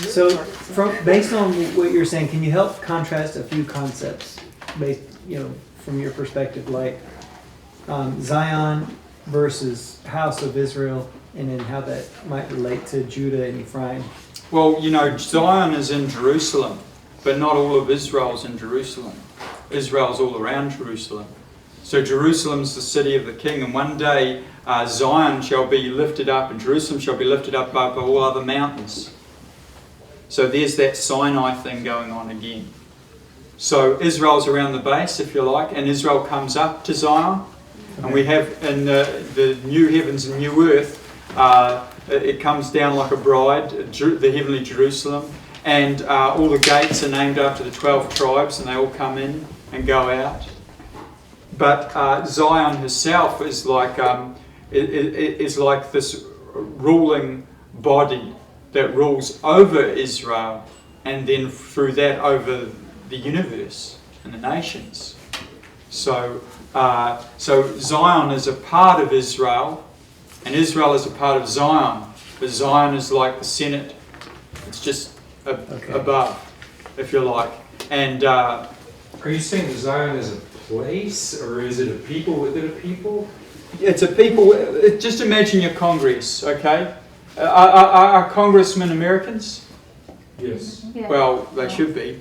So, based on what you're saying, can you help contrast a few concepts, based, from your perspective, like Zion versus House of Israel, and then how that might relate to Judah and Ephraim? Well, Zion is in Jerusalem, but not all of Israel's in Jerusalem. Israel's all around Jerusalem. So Jerusalem's the city of the King, and one day Zion shall be lifted up, and Jerusalem shall be lifted up above all other mountains. So there's that Sinai thing going on again. So Israel's around the base, if you like, and Israel comes up to Zion, and we have in the new heavens and new earth, it comes down like a bride, the heavenly Jerusalem, and all the gates are named after the 12 tribes, and they all come in and go out. But Zion herself is like this ruling body that rules over Israel, and then through that over the universe and the nations. So Zion is a part of Israel, and Israel is a part of Zion. But Zion is like the Senate; it's just above, if you like. And are you saying Zion is a place, or is it a people within a people? It's a people. Just imagine your Congress, okay? Are congressmen Americans? Yes. Yeah. Well, they should be.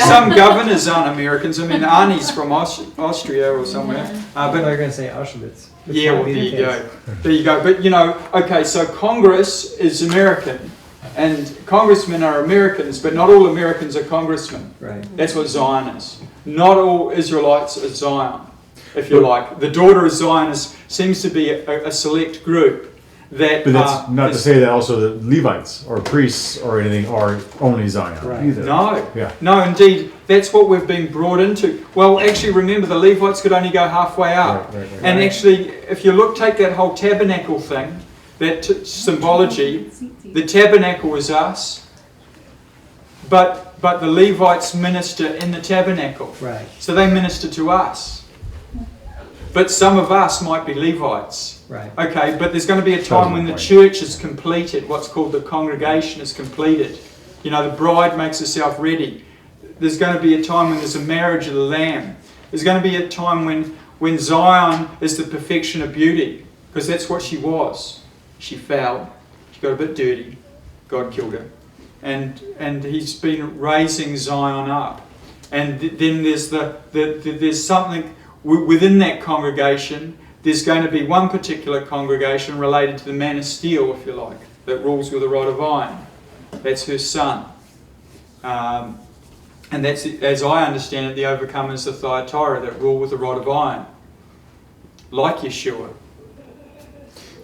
Some governors aren't Americans. I mean, Arnie's from Austria or somewhere. But they're going to say Auschwitz. Yeah, well, there you go. There you go. But okay, so Congress is American, and congressmen are Americans, but not all Americans are congressmen. Right. That's what Zion is. Not all Israelites are Zion, if you like. The daughter of Zion seems to be a select group. But that's not to say that also the Levites or priests or anything are only Zion either. No, indeed, that's what we've been brought into. Well, actually, remember the Levites could only go halfway up. And actually, if you take that whole tabernacle thing, that symbology, the tabernacle is us, but the Levites minister in the tabernacle. Right. So they minister to us. But some of us might be Levites. Right. Okay, but there's going to be a time when the church is completed, what's called the congregation is completed. The bride makes herself ready. There's going to be a time when there's a marriage of the Lamb. There's going to be a time when Zion is the perfection of beauty, because that's what she was. She fell. She got a bit dirty. God killed her. And he's been raising Zion up. And then there's there's something within that congregation. There's going to be one particular congregation related to the man of steel, if you like, that rules with a rod of iron. That's her son. And that's, as I understand it, the overcomers of Thyatira that rule with a rod of iron. Like Yeshua.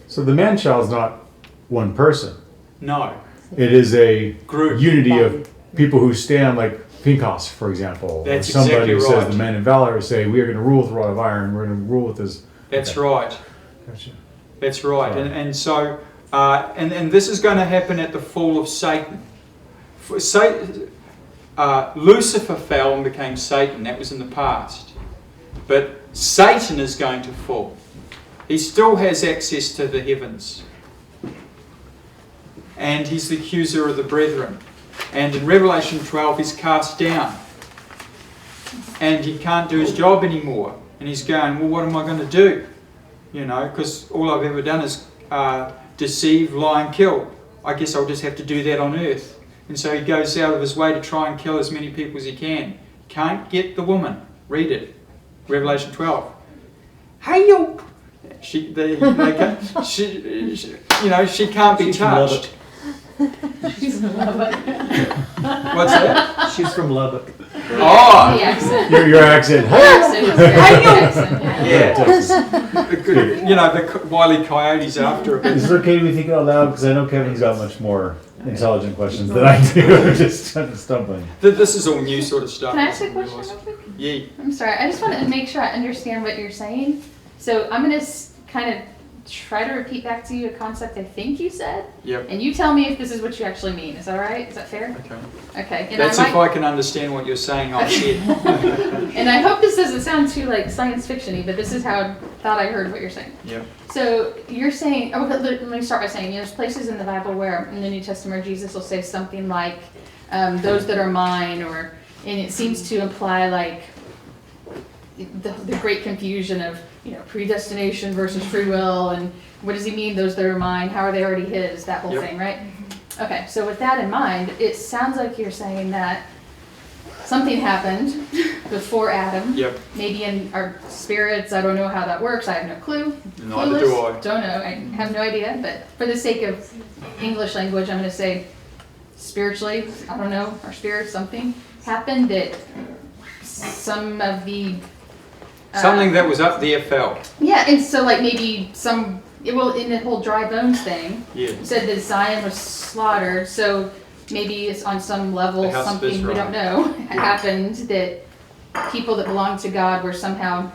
So the man-child is not one person. No. It is a group, unity of people who stand, like Pinchas, for example. That's or somebody exactly who right. says the men in valor say, we are going to rule with a rod of iron, we're going to rule with this. That's right. Gotcha. That's right. And so this is going to happen at the fall of Satan. Lucifer fell and became Satan. That was in the past. But Satan is going to fall. He still has access to the heavens. And he's the accuser of the brethren. And in Revelation 12, he's cast down. And he can't do his job anymore. And he's going, well, what am I going to do? Because all I've ever done is deceive, lie and kill. I guess I'll just have to do that on earth. And so he goes out of his way to try and kill as many people as he can. Can't get the woman. Read it. Revelation 12. Hey, you! She can't be touched. She's from Lubbock. What's that? She's from Lubbock. Oh! The accent. Your accent. Her accent is very accent. The Wile E. Coyote's after it. Is it okay we think out loud? Because I know Kevin's got much more intelligent questions than I do. I'm just kind of stumbling. This is all new sort of stuff. Can I ask a question real quick? Yeah. I'm sorry. I just want to make sure I understand what you're saying. So I'm going to kind of try to repeat back to you a concept I think you said. Yep. And you tell me if this is what you actually mean. Is that all right? Is that fair? Okay. Okay. And That's if I can understand what you're saying, I'll see it. And I hope this doesn't sound too like science fiction-y, but this is how thought I heard what you're saying. Yeah. So you're saying, let me start by saying, there's places in the Bible where in the New Testament Jesus will say something like, those that are mine, and it seems to imply like the great confusion of, predestination versus free will, and what does he mean, those that are mine, how are they already his, that whole thing, right? Okay, so with that in mind, it sounds like you're saying that something happened before Adam. Yep. Maybe in our spirits, I don't know how that works, I have no clue. Neither do I. Don't know, I have no idea, but for the sake of English language, I'm going to say spiritually, I don't know, our spirit, something happened that some of the... Something that was up there fell. Yeah, and so like maybe in the whole dry bones thing, Yeah. you said that Zion was slaughtered, so maybe it's on some level, The house of something we Israel. don't know happened, that people that belong to God were somehow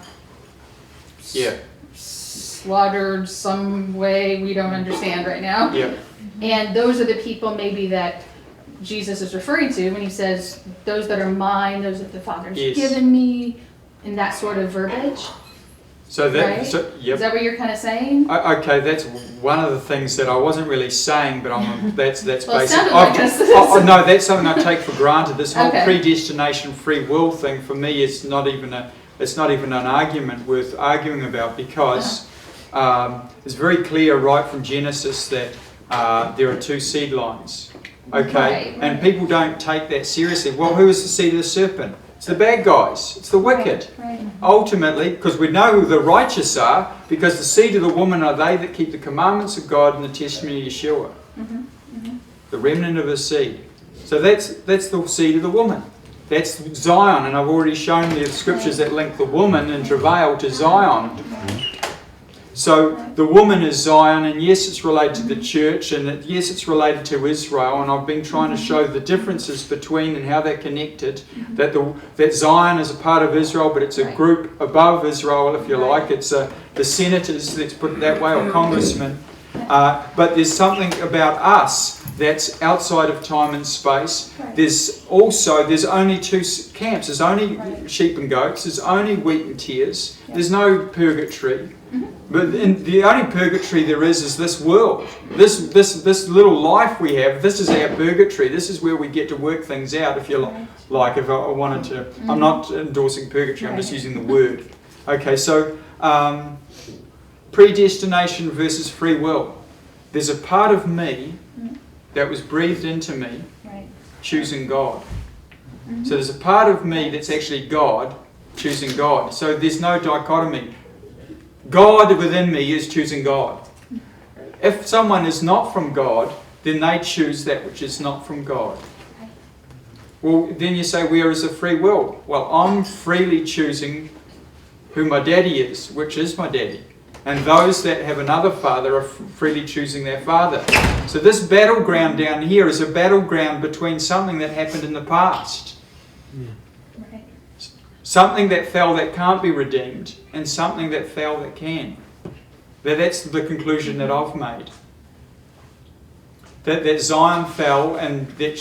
Yeah. slaughtered some way we don't understand right now. Yeah. And those are the people maybe that Jesus is referring to when he says, those that are mine, those that the Father's Yes. given me, and that sort of verbiage. So that, Right? yep. Is that what you're kind of saying? Okay, that's one of the things that I wasn't really saying, but that's Well, it basic. sounded like us. No, that's something I take for granted. This whole Okay. predestination, free will thing for me is not even an argument worth arguing about, because it's very clear right from Genesis that there are two seed lines. Okay, Right. and people don't take that seriously. Well, who is the seed of the serpent? It's the bad guys. It's the wicked. Right. Ultimately, because we know who the righteous are, because the seed of the woman are they that keep the commandments of God and the testimony of Yeshua. The remnant of his seed. So that's the seed of the woman. That's Zion, and I've already shown the scriptures that link the woman in travail to Zion. So the woman is Zion, and yes, it's related to the church, and yes, it's related to Israel, and I've been trying to show the differences between and how they're connected, that Zion is a part of Israel, but it's a group above Israel, if you like. It's the senators, let's put it that way, or congressmen. But there's something about us that's outside of time and space. There's only two camps. There's only sheep and goats. There's only wheat and tears. There's no purgatory. But the only purgatory there is this world. This little life we have, this is our purgatory. This is where we get to work things out, if you like, if I wanted to. I'm not endorsing purgatory, I'm just using the word. Okay, so predestination versus free will. There's a part of me that was breathed into me choosing God. So there's a part of me that's actually God choosing God. So there's no dichotomy. God within me is choosing God. If someone is not from God, then they choose that which is not from God. Well, then you say, where is the free will? Well, I'm freely choosing who my daddy is, which is my daddy. And those that have another father are freely choosing their father. So this battleground down here is a battleground between something that happened in the past. Something that fell that can't be redeemed, and something that fell that can. That's the conclusion that I've made. That Zion fell, and that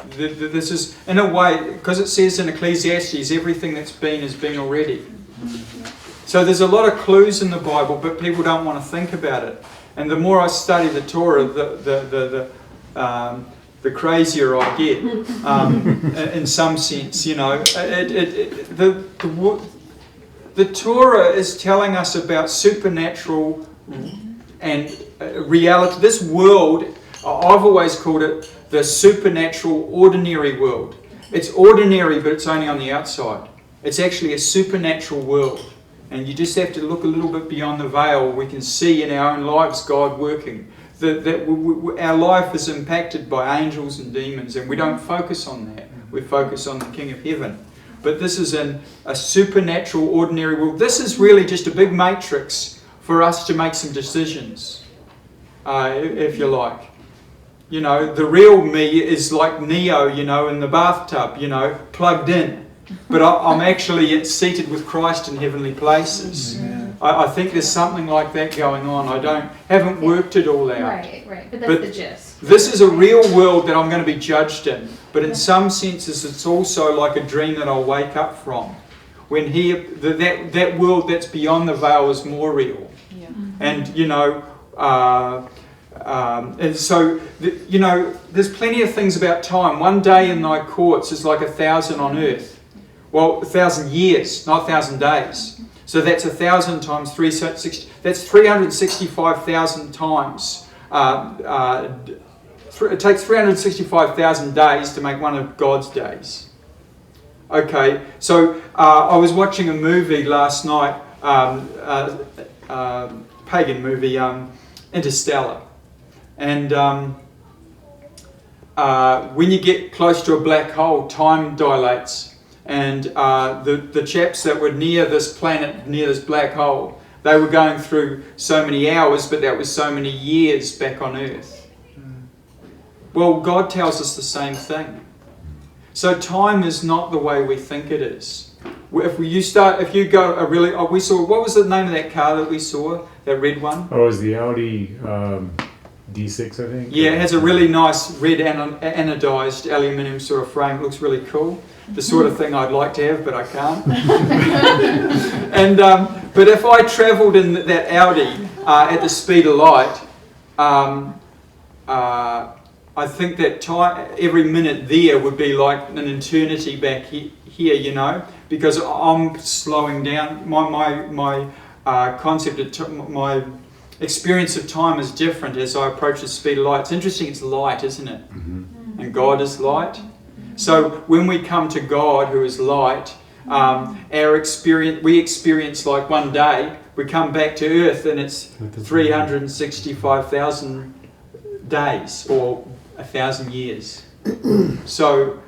this is, in a way, because it says in Ecclesiastes, everything that's been has been already. So there's a lot of clues in the Bible, but people don't want to think about it. And the more I study the Torah, the crazier I get, in some sense, you know. The Torah is telling us about supernatural and reality. This world, I've always called it the supernatural ordinary world. It's ordinary, but it's only on the outside. It's actually a supernatural world. And you just have to look a little bit beyond the veil. We can see in our own lives God working. Our life is impacted by angels and demons, and we don't focus on that. We focus on the King of Heaven. But this is in a supernatural, ordinary world. This is really just a big matrix for us to make some decisions, if you like. You know, the real me is like Neo, you know, in the bathtub, you know, plugged in. But I'm actually seated with Christ in heavenly places. I think there's something like that going on. Haven't worked it all out. Right. But that's the gist. This is a real world that I'm going to be judged in. But in some senses, it's also like a dream that I'll wake up from. when that world that's beyond the veil is more real. Yeah. And and so there's plenty of things about time. One day in thy courts is like 1,000 on earth. Well, 1,000 years, not 1,000 days. So that's 1,000 times 360. That's 365,000 times. It takes 365,000 days to make one of God's days. Okay, so I was watching a movie last night, pagan movie, Interstellar. And when you get close to a black hole, time dilates. And the chaps that were near this planet, near this black hole, they were going through so many hours, but that was so many years back on Earth. Well, God tells us the same thing. So time is not the way we think it is. We saw, what was the name of that car that we saw? That red one? Oh, it was the Audi D6, I think? Yeah, it has a really nice red anodized aluminium sort of frame. It looks really cool. The sort of thing I'd like to have, but I can't. And but if I travelled in that Audi at the speed of light, I think that time, every minute there would be like an eternity back here, because I'm slowing down. My concept of my experience of time is different as I approach the speed of light. It's interesting, it's light, isn't it? Mm-hmm. And God is light. So when we come to God, who is light, we experience like one day. We come back to Earth, and it's 365,000 days, or 1,000 years. So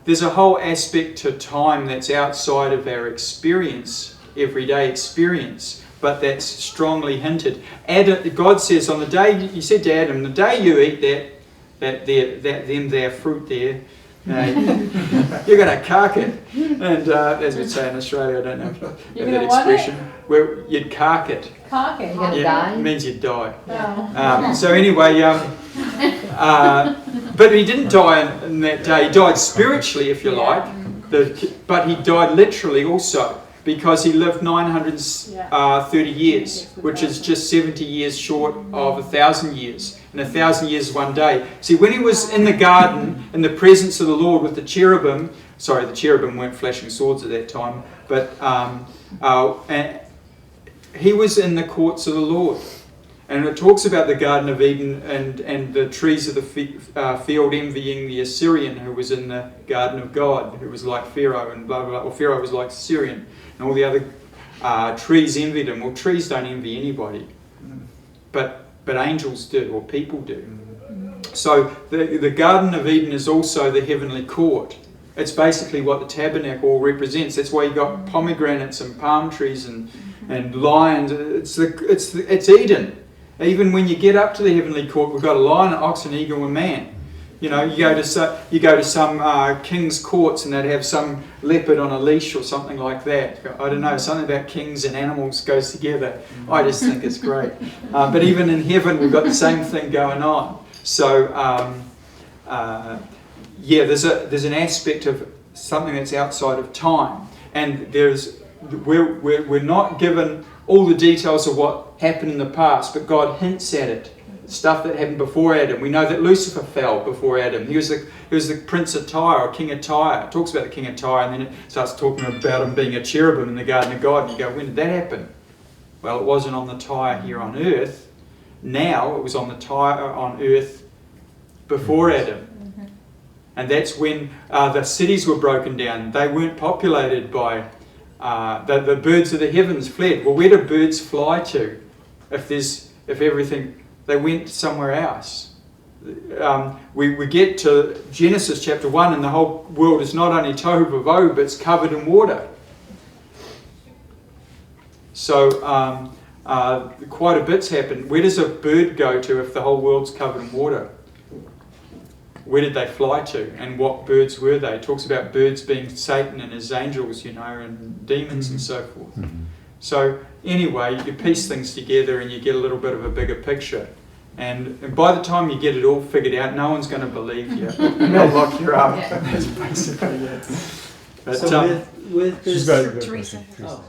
there's a whole aspect to time that's outside of our experience, everyday experience, but that's strongly hinted. God says on the day, he said to Adam, the day you eat that fruit there, you're going to cark it. And as we'd say in Australia, I don't know if you have that expression, where you'd cark it. Cark it. You're going to Yeah, die? it means you'd die. Oh. So anyway, but he didn't die in that day. He died spiritually, if you like, but he died literally also, because he lived 930 years, which is just 70 years short of 1,000 years. And 1,000 years is one day. See, when he was in the garden, in the presence of the Lord with the cherubim, the cherubim weren't flashing swords at that time, but he was in the courts of the Lord. And it talks about the Garden of Eden and the trees of the field envying the Assyrian who was in the Garden of God, who was like Pharaoh and blah, blah, blah. Well, Pharaoh was like Assyrian. And all the other trees envied him. Well, trees don't envy anybody. But angels do, or people do. So the Garden of Eden is also the heavenly court. It's basically what the tabernacle represents. That's why you got pomegranates and palm trees and lions. It's Eden. Even when you get up to the heavenly court, we've got a lion, an ox, an eagle, and man. You go to some king's courts, and they'd have some leopard on a leash or something like that. I don't know, something about kings and animals goes together. I just think it's great. But even in heaven, we've got the same thing going on. So there's an aspect of something that's outside of time, and we're not given all the details of what happened in the past, but God hints at it. Stuff that happened before Adam. We know that Lucifer fell before Adam. He was the Prince of Tyre, or King of Tyre. It talks about the King of Tyre, and then it starts talking about him being a cherubim in the Garden of God. And you go, when did that happen? Well, it wasn't on the Tyre here on earth. Now it was on the Tyre on earth before Adam. And that's when the cities were broken down. They weren't populated by the birds of the heavens fled. Well, where do birds fly to? If everything, they went somewhere else. We get to Genesis chapter 1, and the whole world is not only tohu vavohu, but it's covered in water. So quite a bit's happened. Where does a bird go to if the whole world's covered in water? Where did they fly to, and what birds were they? It talks about birds being Satan and his angels, and demons and so forth. Mm-hmm. So anyway, you piece things together and you get a little bit of a bigger picture. And by the time you get it all figured out, no one's going to believe you. They'll lock you up. Yeah. That's basically it. But So with She's this, got Teresa. oh.